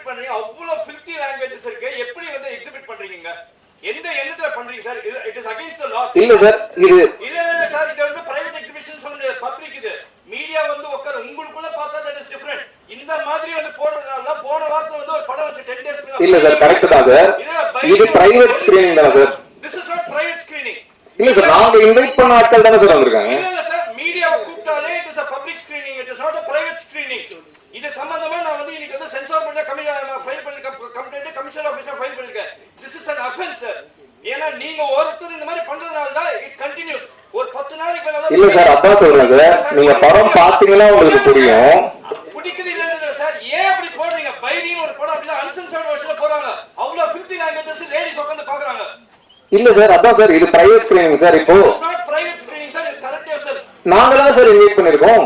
Exhibit பண்றீங்க? அவ்வளவு filthy languages இருக்கு, எப்படி வந்து எக்ஸிபிட் பண்றீங்க? எந்த எண்ணத்துல பண்றீங்க sir? It is against the law. இல்ல சார், இது இல்ல சார், இது வந்து பிரைவேட் எக்ஸிபிஷன் சொல்ல முடியாது, பப்ளிக். இது மீடியா வந்து உட்கார உங்களுக்குள்ள பார்த்தா தட் இஸ் டிஃபரண்ட். இந்த மாதிரி வந்து போடுறதுனால போன வாரத்துல வந்து ஒரு படம் வச்சு 10 days இல்ல சார், கரெக்ட் தான் சார். இது பிரைவேட் ஸ்கிரீனிங் தான் sir. This is not private screening. இல்ல சார், நாங்க இன்வைட் பண்ண ஆட்கள் தானே சார் வந்திருக்காங்க. இல்ல சார், மீடியாவை கூப்பிட்டாலே it is a public screening, it is not a private screening. இது சம்பந்தமா நான் வந்து இன்னைக்கு வந்து சென்சார் போர்ட்ல ஃபைல் பண்ணி கம்ப்ளைன்ட் கமிஷனர் ஆபீஸ்ல ஃபைல் பண்ணிருக்கேன். This is an offense sir. ஏன்னா நீங்க ஒருத்தர் இந்த மாதிரி பண்றதுனால தான் இட் கண்டினியூஸ். ஒரு 10 நாளைக்கு மேல இல்ல சார், அதான் சொல்றேன் சார். நீங்க படம் பாத்தீங்கன்னா உங்களுக்கு புரியும். பிடிக்குது இல்லன்னு சார், ஏன் அப்படி போடுறீங்க? பைலின்னு ஒரு படம் அப்படிதான் அன்சென்சார்ட் வெர்ஷன்ல போறாங்க. அவ்வளவு ஃபில்தி லாங்குவேஜஸ் லேடிஸ் உட்கார்ந்து பாக்குறாங்க. இல்ல சார், அதான் சார், இது பிரைவேட் ஸ்கிரீனிங் சார். இப்போ private screening sir, correct your self. நாங்க தான் சார் இன்வைட் பண்ணிருக்கோம்.